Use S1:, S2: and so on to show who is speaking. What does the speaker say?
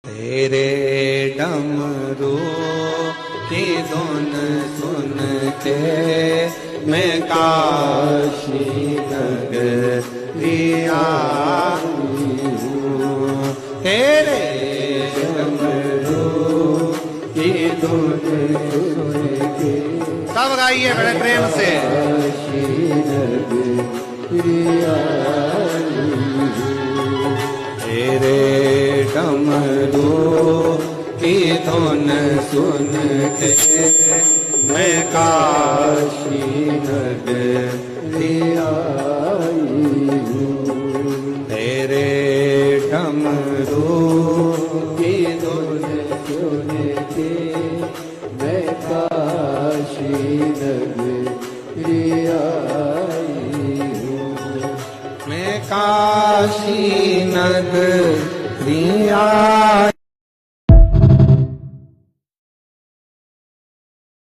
S1: तेरे डमरू की धुन सुन के मैं काशी नगरी आई हूँ। तेरे डमरू की धुन सुन के सब गाइए बड़े प्रेम से। काशी नगरी आई हूँ। तेरे डमरू की धुन सुन के मैं काशी नगरी आई हूँ। तेरे डमरू की धुन सुन के मैं काशी नगरी आई हूँ। मैं काशी नगरी